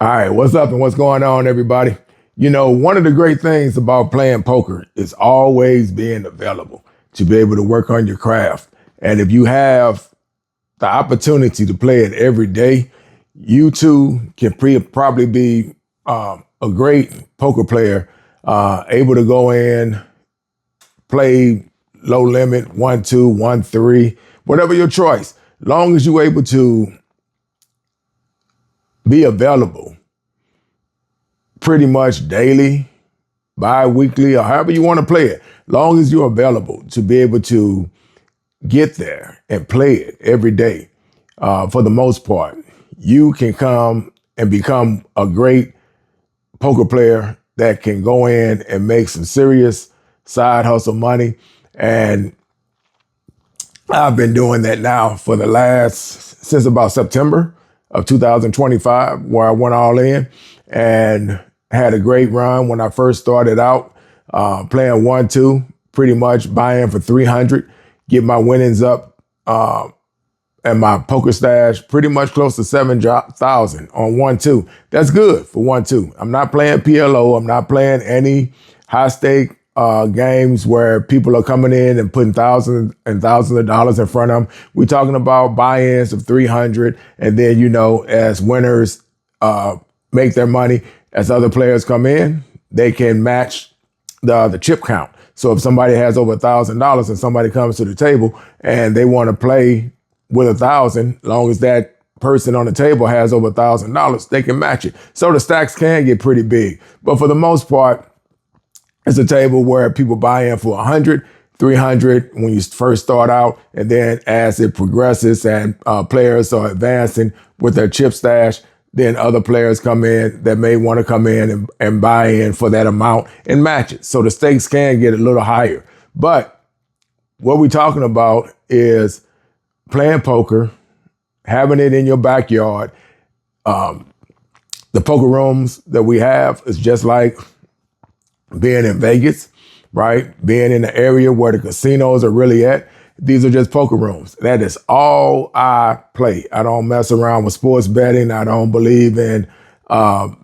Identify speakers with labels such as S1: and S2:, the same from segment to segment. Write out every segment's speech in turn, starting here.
S1: All right, what's up and what's going on, everybody? You know, one of the great things about playing poker is always being available to be able to work on your craft. And if you have the opportunity to play it every day, you too can probably be a great poker player, able to go in, play low limit, 1-2, 1-3, whatever your choice. Long as you're able to be available pretty much daily, bi-weekly, or however you want to play it, long as you're available to be able to get there and play it every day, for the most part, you can come and become a great poker player that can go in and make some serious side hustle money. And I've been doing that now for since about September of 2025, where I went all in and had a great run when I first started out, playing 1-2, pretty much buying for 300, get my winnings up, and my poker stash pretty much close to 7,000 on 1-2. That's good for 1-2. I'm not playing PLO. I'm not playing any high stake games where people are coming in and putting thousands and thousands of dollars in front of them. We're talking about buy-ins of 300, and then, you know, as winners make their money, as other players come in, they can match the chip count. So if somebody has over $1,000 and somebody comes to the table and they want to play with 1,000, long as that person on the table has over $1,000, they can match it. So the stacks can get pretty big. But for the most part, it's a table where people buy in for 100, 300 when you first start out. And then as it progresses and players are advancing with their chip stash, then other players come in that may want to come in and buy in for that amount and match it. So the stakes can get a little higher. But what we're talking about is playing poker, having it in your backyard. The poker rooms that we have is just like being in Vegas, right? Being in the area where the casinos are really at. These are just poker rooms. That is all I play. I don't mess around with sports betting. I don't believe in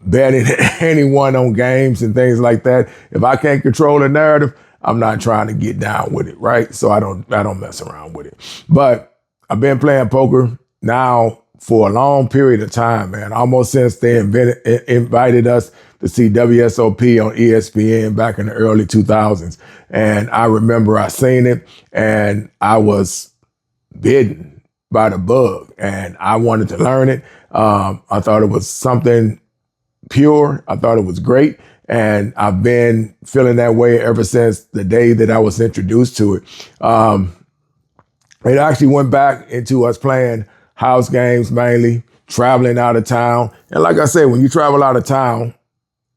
S1: betting anyone on games and things like that. If I can't control the narrative, I'm not trying to get down with it, right? So I don't mess around with it. But I've been playing poker now for a long period of time, man. Almost since they invited us to see WSOP on ESPN back in the early 2000s. And I remember I seen it and I was bitten by the bug and I wanted to learn it. I thought it was something pure. I thought it was great. And I've been feeling that way ever since the day that I was introduced to it. It actually went back into us playing house games mainly, traveling out of town. And like I said, when you travel out of town,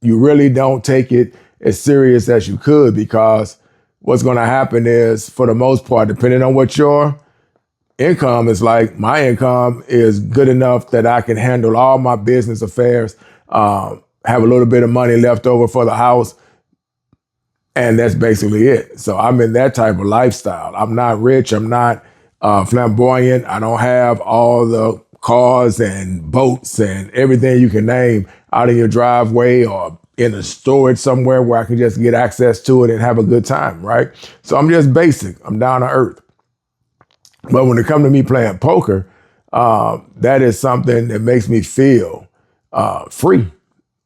S1: you really don't take it as serious as you could, because what's going to happen is, for the most part, depending on what your income is like, my income is good enough that I can handle all my business affairs, have a little bit of money left over for the house, and that's basically it. So I'm in that type of lifestyle. I'm not rich. I'm not flamboyant. I don't have all the cars and boats and everything you can name out in your driveway or in a storage somewhere where I can just get access to it and have a good time, right? So I'm just basic. I'm down to earth. But when it comes to me playing poker, that is something that makes me feel free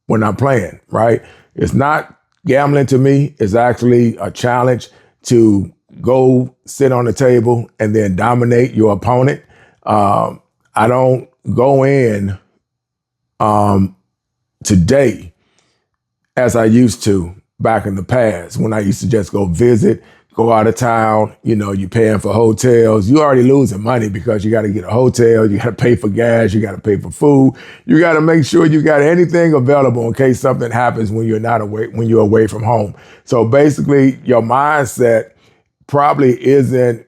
S1: when I'm playing, right? It's not gambling to me. It's actually a challenge to go sit on the table and then dominate your opponent. I don't go in today as I used to back in the past, when I used to just go visit, go out of town. You know, you're paying for hotels. You already losing money because you got to get a hotel. You got to pay for gas. You got to pay for food. You got to make sure you got anything available in case something happens when you're away from home. So basically, your mindset probably isn't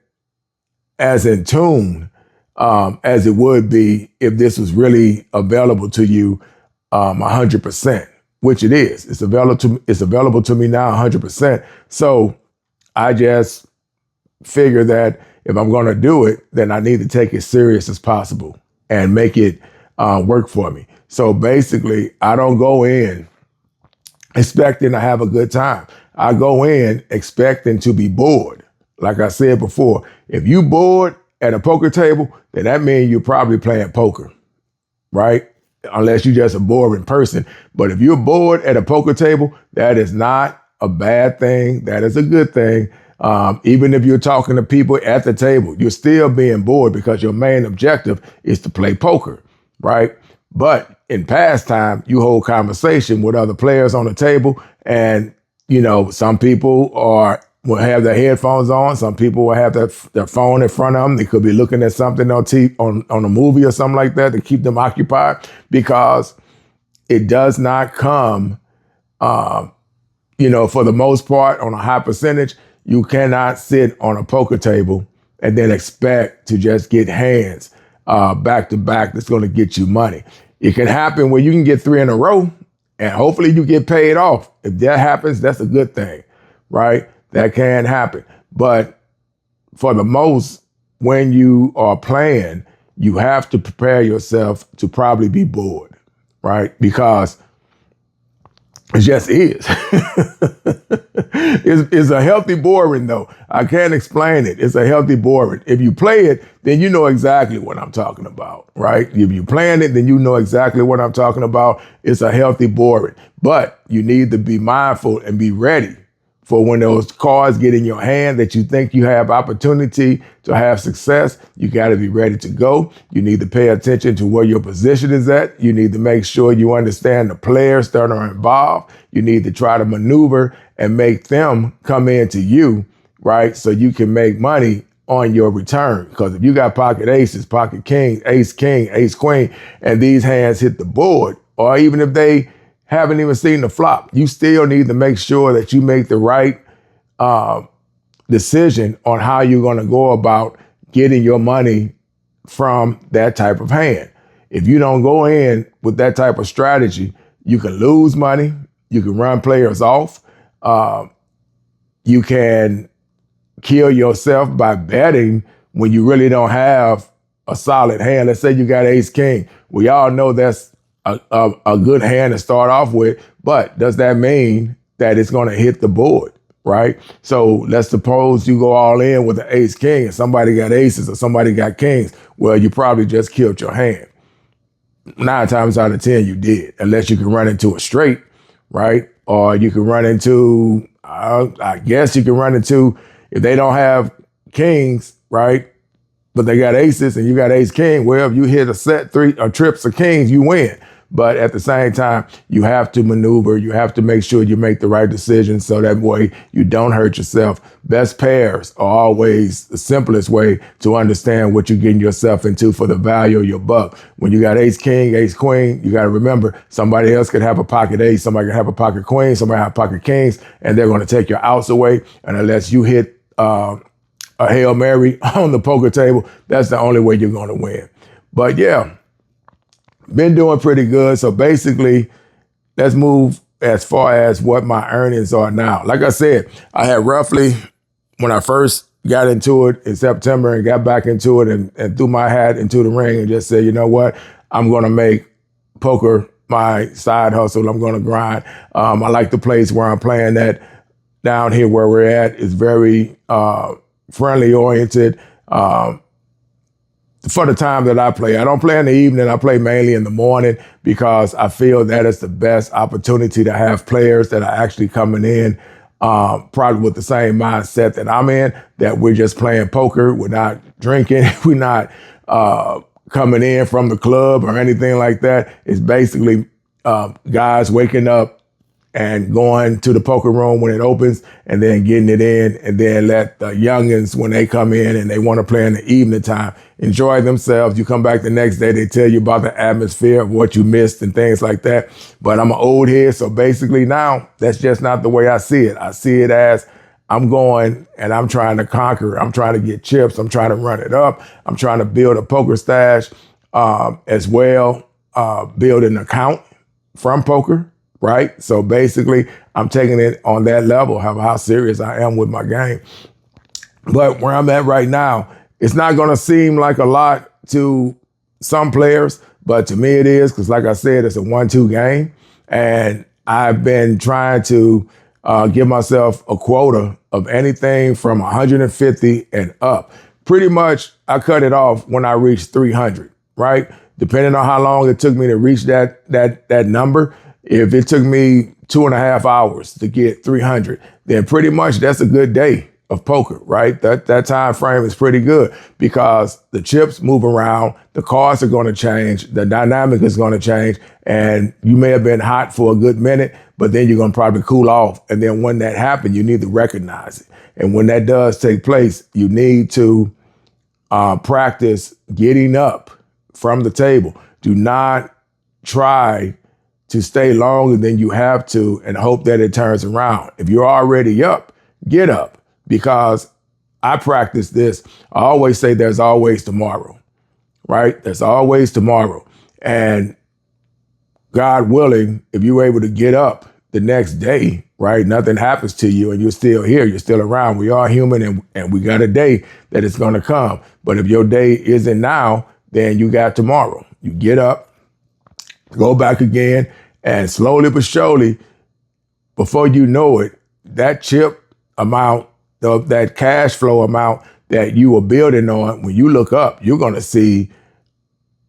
S1: as in tune as it would be if this was really available to you 100%, which it is. It's available to me now 100%. So I just figure that if I'm going to do it, then I need to take it serious as possible and make it work for me. So basically, I don't go in expecting to have a good time. I go in expecting to be bored. Like I said before, if you bored at a poker table, then that means you're probably playing poker, right? Unless you're just a boring person. But if you're bored at a poker table, that is not a bad thing. That is a good thing. Even if you're talking to people at the table, you're still being bored because your main objective is to play poker, right? But in pastime, you hold conversation with other players on the table, and some people will have their headphones on. Some people will have their phone in front of them. They could be looking at something on TV, on a movie or something like that to keep them occupied, because it does not come, for the most part, on a high percentage. You cannot sit on a poker table and then expect to just get hands back to back that's going to get you money. It can happen where you can get 3 in a row and hopefully you get paid off. If that happens, that's a good thing, right? That can happen. But for the most, when you are playing, you have to prepare yourself to probably be bored, right? Because it just is. It's a healthy boring, though. I can't explain it. It's a healthy boring. If you play it, then you know exactly what I'm talking about, right? If you're playing it, then you know exactly what I'm talking about. It's a healthy boring. But you need to be mindful and be ready for when those cards get in your hand that you think you have opportunity to have success. You got to be ready to go. You need to pay attention to where your position is at. You need to make sure you understand the players that are involved. You need to try to maneuver and make them come into you, right? So you can make money on your return. Because if you got pocket aces, pocket king, ace, queen, and these hands hit the board, or even if they haven't even seen the flop, you still need to make sure that you make the right decision on how you're going to go about getting your money from that type of hand. If you don't go in with that type of strategy, you can lose money. You can run players off. You can kill yourself by betting when you really don't have a solid hand. Let's say you got ace king. We all know that's a good hand to start off with, but does that mean that it's going to hit the board, right? So let's suppose you go all in with an ace king and somebody got aces or somebody got kings. Well, you probably just killed your hand. 9 times out of 10 you did, unless you can run into a straight, right? Or you can run into, I guess you can run into, if they don't have kings, right? But they got aces and you got ace king. Well, if you hit a set 3 or trips of kings, you win. But at the same time, you have to maneuver. You have to make sure you make the right decision so that way you don't hurt yourself. Best pairs are always the simplest way to understand what you're getting yourself into for the value of your buck. When you got ace king, ace queen, you got to remember somebody else could have a pocket ace, somebody could have a pocket queen, somebody have pocket kings, and they're going to take your outs away. And unless you hit a Hail Mary on the poker table, that's the only way you're going to win. But yeah, been doing pretty good. So basically, let's move as far as what my earnings are now. Like I said, I had roughly, when I first got into it in September and got back into it and threw my hat into the ring and just said, you know what, I'm going to make poker my side hustle. I'm going to grind. I like the place where I'm playing at down here where we're at. Is very friendly oriented. For the time that I play, I don't play in the evening. I play mainly in the morning because I feel that it's the best opportunity to have players that are actually coming in, probably with the same mindset that I'm in, that we're just playing poker. We're not drinking. We're not coming in from the club or anything like that. It's basically guys waking up and going to the poker room when it opens and then getting it in, and then let the youngins, when they come in and they want to play in the evening time, enjoy themselves. You come back the next day, they tell you about the atmosphere of what you missed and things like that. But I'm an old head, so basically now that's just not the way I see it. I see it as I'm going and I'm trying to conquer. I'm trying to get chips. I'm trying to run it up. I'm trying to build a poker stash as well, build an account from poker. Right? So basically, I'm taking it on that level, how serious I am with my game. But where I'm at right now, it's not going to seem like a lot to some players, but to me it is, because like I said, it's a 1-2 game. And I've been trying to give myself a quota of anything from 150 and up. Pretty much, I cut it off when I reached 300, right? Depending on how long it took me to reach that number. If it took me 2.5 hours to get 300, then pretty much that's a good day of poker, right? That time frame is pretty good because the chips move around, the cards are going to change, the dynamic is going to change, and you may have been hot for a good minute, but then you're going to probably cool off. And then when that happens, you need to recognize it. And when that does take place, you need to practice getting up from the table. Do not try to stay longer than you have to and hope that it turns around. If you're already up, get up, because I practice this. I always say there's always tomorrow, right? There's always tomorrow. And God willing, if you're able to get up the next day, right, nothing happens to you and you're still here, you're still around. We are human and we got a day that it's going to come. But if your day isn't now, then you got tomorrow. You get up, go back again, and slowly but surely, before you know it, that chip amount, that cash flow amount that you were building on, when you look up, you're going to see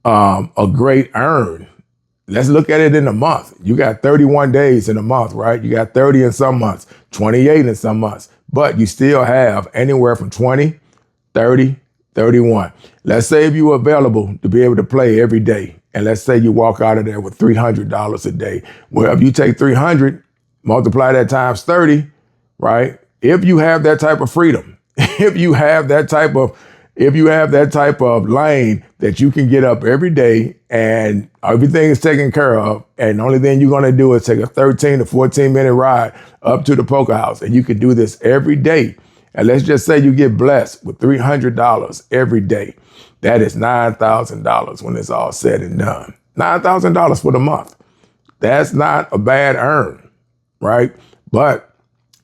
S1: a great earn. Let's look at it in a month. You got 31 days in a month, right? You got 30 in some months, 28 in some months, but you still have anywhere from 20, 30, 31. Let's say if you were available to be able to play every day, and let's say you walk out of there with $300 a day. Well, if you take 300, multiply that times 30, right? If you have that type of freedom, if you have that type of lane that you can get up every day and everything is taken care of, and the only thing you're going to do is take a 13 to 14 minute ride up to the poker house, and you can do this every day. And let's just say you get blessed with $300 every day. That is $9,000 when it's all said and done. $9,000 for the month. That's not a bad earn, right? But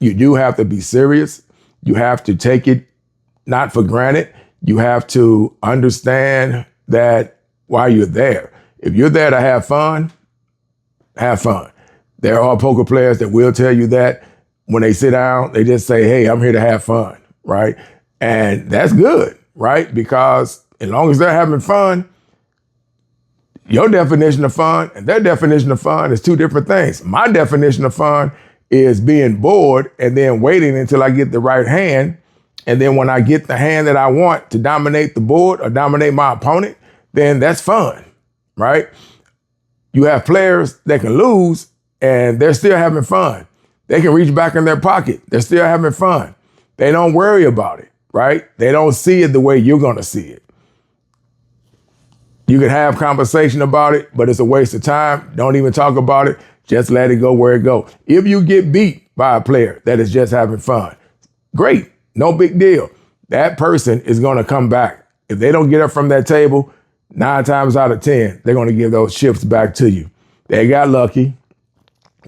S1: you do have to be serious. You have to take it not for granted. You have to understand that while you're there, if you're there to have fun, have fun. There are poker players that will tell you that when they sit down, they just say, hey, I'm here to have fun, right? And that's good, right? Because as long as they're having fun, your definition of fun and their definition of fun is two different things. My definition of fun is being bored and then waiting until I get the right hand. And then when I get the hand that I want to dominate the board or dominate my opponent, then that's fun, right? You have players that can lose and they're still having fun. They can reach back in their pocket. They're still having fun. They don't worry about it, right? They don't see it the way you're going to see it. You can have conversation about it, but it's a waste of time. Don't even talk about it. Just let it go where it go. If you get beat by a player that is just having fun, great. No big deal. That person is going to come back. If they don't get up from that table, 9 times out of 10, they're going to give those chips back to you. They got lucky.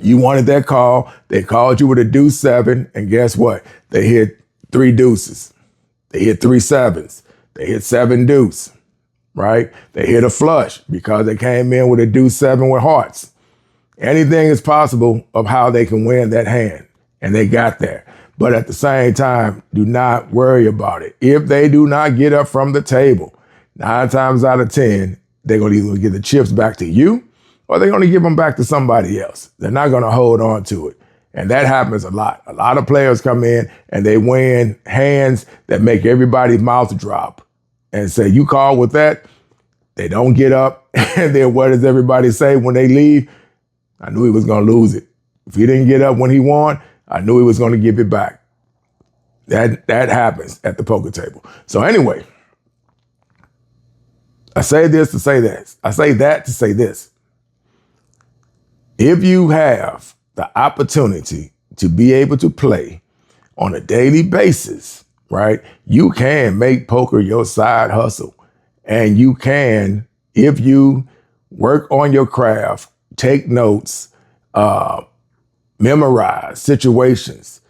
S1: You wanted that call. They called you with a deuce 7, and guess what? They hit 3 deuces. They hit 3 sevens. They hit 7 deuce, right? They hit a flush because they came in with a deuce 7 with hearts. Anything is possible of how they can win that hand, and they got there. But at the same time, do not worry about it. If they do not get up from the table, 9 times out of 10, they're going to either give the chips back to you or they're going to give them back to somebody else. They're not going to hold on to it. And that happens a lot. A lot of players come in and they win hands that make everybody's mouth drop and say, you call with that? They don't get up. And then what does everybody say when they leave? I knew he was going to lose it. If he didn't get up when he won, I knew he was going to give it back. That happens at the poker table. So anyway, I say this to say this. I say that to say this. If you have the opportunity to be able to play on a daily basis, right, you can make poker your side hustle. And you can, if you work on your craft, take notes, memorize situations.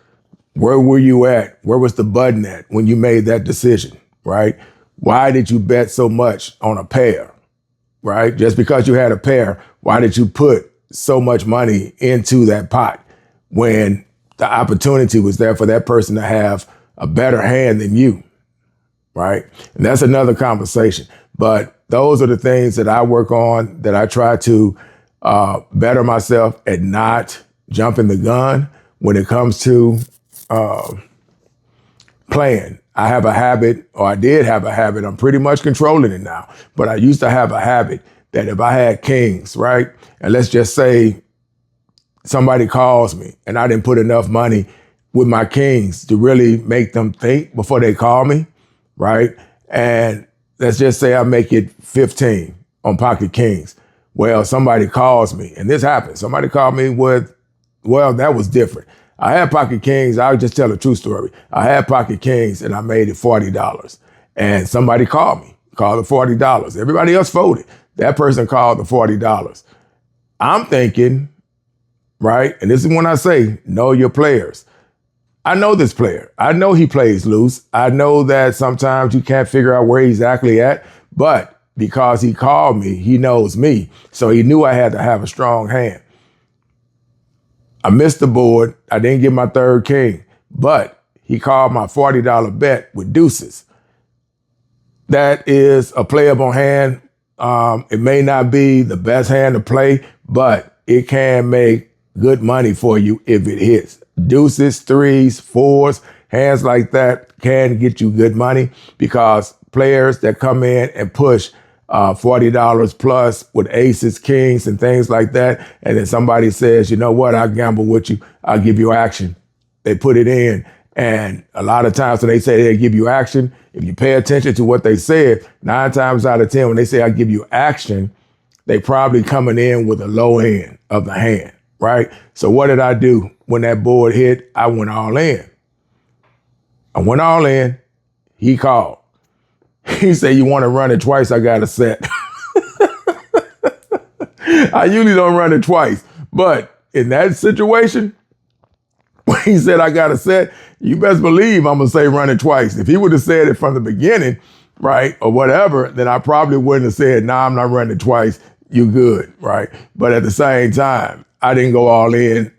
S1: Where were you at? Where was the button at when you made that decision, right? Why did you bet so much on a pair, right? Just because you had a pair, why did you put so much money into that pot when the opportunity was there for that person to have a better hand than you, right? And that's another conversation. But those are the things that I work on, that I try to better myself at not jumping the gun when it comes to playing. I have a habit, or I did have a habit, I'm pretty much controlling it now, but I used to have a habit that if I had kings, right? And let's just say somebody calls me and I didn't put enough money with my kings to really make them think before they call me, right? And let's just say I make it 15 on pocket kings. Well, somebody calls me, and this happened. Somebody called me with, well, that was different. I had pocket kings. I'll just tell a true story. I had pocket kings and I made it $40. And somebody called me, called it $40. Everybody else folded. That person called the $40. I'm thinking, right? And this is when I say, know your players. I know this player. I know he plays loose. I know that sometimes you can't figure out where he's exactly at, but because he called me, he knows me. So he knew I had to have a strong hand. I missed the board. I didn't get my third king, but he called my $40 bet with deuces. That is a playable hand. It may not be the best hand to play, but it can make good money for you if it hits. Deuces, threes, fours, hands like that can get you good money, because players that come in and push $40 plus with aces, kings, and things like that, and then somebody says, you know what, I'll gamble with you, I'll give you action. They put it in, and a lot of times when they say they give you action, if you pay attention to what they said, 9 times out of 10, when they say I give you action, they probably coming in with a low end of the hand, right? So what did I do when that board hit? I went all in. I went all in. He called. He said, you want to run it twice? I got a set. I usually don't run it twice, but in that situation, when he said I got a set, you best believe I'm going to say run it twice. If he would have said it from the beginning, right, or whatever, then I probably wouldn't have said, nah, I'm not running it twice. You good, right? But at the same time, I didn't go all in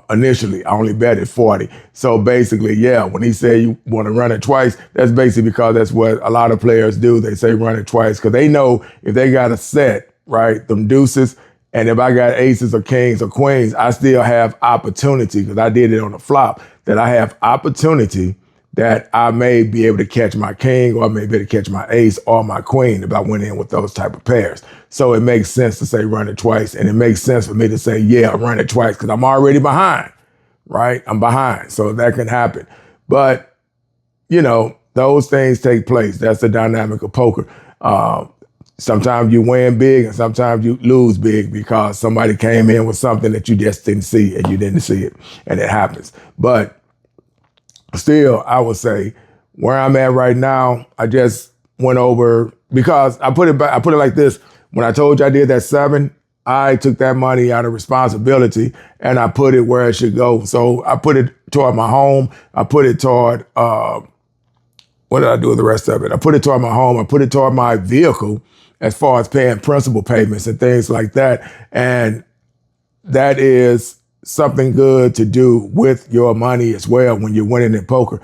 S1: initially. I only betted 40. So basically, yeah, when he said you want to run it twice, that's basically because that's what a lot of players do. They say run it twice because they know if they got a set, right, them deuces, and if I got aces or kings or queens, I still have opportunity, because I did it on the flop, that I have opportunity that I may be able to catch my king, or I may be able to catch my ace or my queen if I went in with those type of pairs. So it makes sense to say run it twice. And it makes sense for me to say, yeah, run it twice, because I'm already behind, right? I'm behind. So that can happen. But, you know, those things take place. That's the dynamic of poker. Sometimes you win big and sometimes you lose big because somebody came in with something that you just didn't see, and you didn't see it. And it happens. But still, I would say where I'm at right now, I just went over, because I put it like this. When I told you I did that 7, I took that money out of responsibility and I put it where it should go. So I put it toward my home. I put it toward, what did I do with the rest of it? I put it toward my home. I put it toward my vehicle as far as paying principal payments and things like that. And that is something good to do with your money as well when you're winning in poker.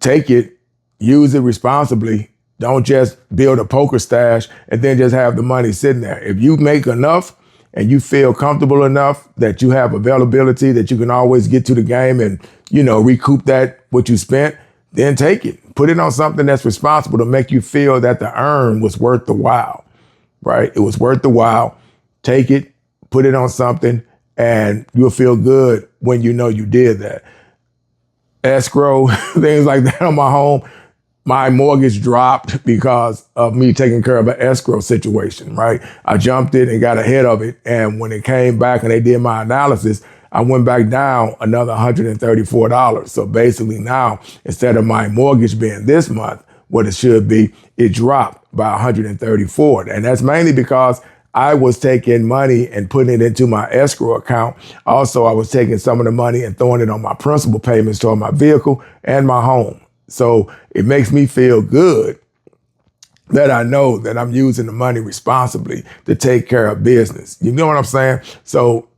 S1: Take it, use it responsibly. Don't just build a poker stash and then just have the money sitting there. If you make enough and you feel comfortable enough that you have availability, that you can always get to the game and, you know, recoup that, what you spent, then take it. Put it on something that's responsible to make you feel that the earn was worth the while, right? It was worth the while. Take it, put it on something, and you'll feel good when you know you did that. Escrow, things like that on my home. My mortgage dropped because of me taking care of an escrow situation, right? I jumped it and got ahead of it. And when it came back and they did my analysis, I went back down another $134. So basically now, instead of my mortgage being this month what it should be, it dropped by $134. And that's mainly because I was taking money and putting it into my escrow account. Also, I was taking some of the money and throwing it on my principal payments toward my vehicle and my home. So it makes me feel good that I know that I'm using the money responsibly to take care of business. You know what I'm saying? So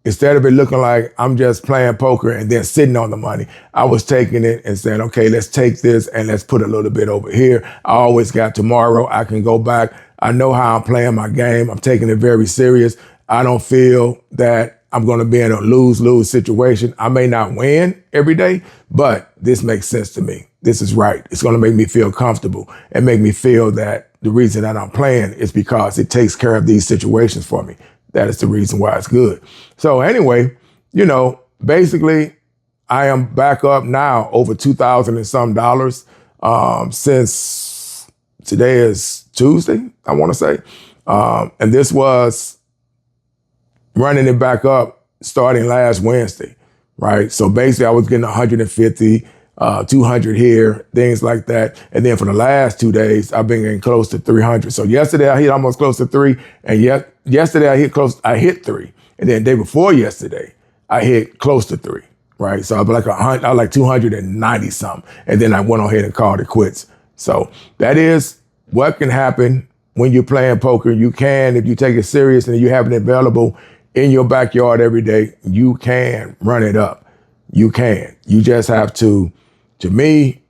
S1: instead of it looking like I'm just playing poker and then sitting on the money, I was taking it and saying, okay, let's take this and let's put a little bit over here. I always got tomorrow. I can go back. I know how I'm playing my game. I'm taking it very serious. I don't feel that I'm going to be in a lose-lose situation. I may not win every day, but this makes sense to me. This is right. It's going to make me feel comfortable and make me feel that the reason that I'm playing is because it takes care of these situations for me. That is the reason why it's good. So anyway, basically, I am back up now over $2,000 and some dollars since today is Tuesday, I want to say. And this was running it back up starting last Wednesday, right? So basically, I was getting 150, 200 here, things like that. And then for the last 2 days, I've been getting close to 300. So yesterday, I hit almost close to 3. And yesterday, I hit 3. And then the day before yesterday, I hit close to 3, right? So I was like 290 something. And then I went on ahead and called it quits. So that is what can happen when you're playing poker. You can, if you take it serious and you have it available in your backyard every day, you can run it up. You can. You just have to me,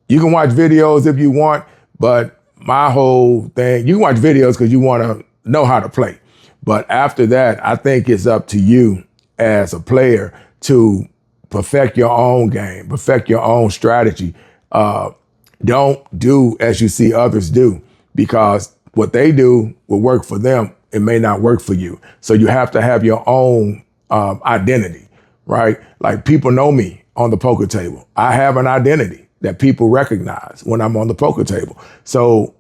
S1: you can watch videos if you want, but my whole thing, you can watch videos because you want to know how to play. But after that, I think it's up to you as a player to perfect your own game, perfect your own strategy. Don't do as you see others do, because what they do will work for them. It may not work for you. So you have to have your own identity, right? Like, people know me on the poker table. I have an identity that people recognize when I'm on the poker table. So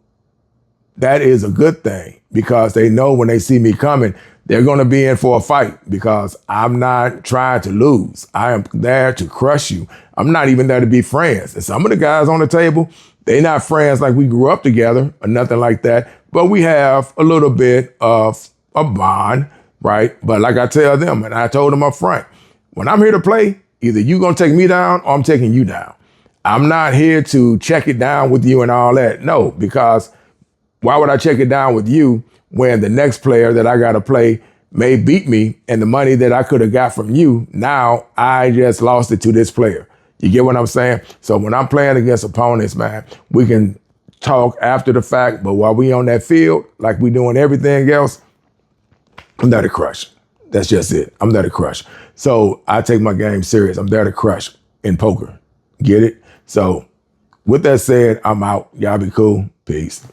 S1: that is a good thing, because they know when they see me coming, they're going to be in for a fight, because I'm not trying to lose. I am there to crush you. I'm not even there to be friends. And some of the guys on the table, they're not friends like we grew up together or nothing like that, but we have a little bit of a bond, right? But like I tell them, and I told them up front, when I'm here to play, either you're going to take me down or I'm taking you down. I'm not here to check it down with you and all that. No, because why would I check it down with you when the next player that I got to play may beat me, and the money that I could have got from you, now I just lost it to this player. You get what I'm saying? So when I'm playing against opponents, man, we can talk after the fact, but while we on that field, like we doing everything else, I'm there to crush. That's just it. I'm there to crush. So I take my game serious. I'm there to crush in poker. Get it? So with that said, I'm out. Y'all be cool. Peace.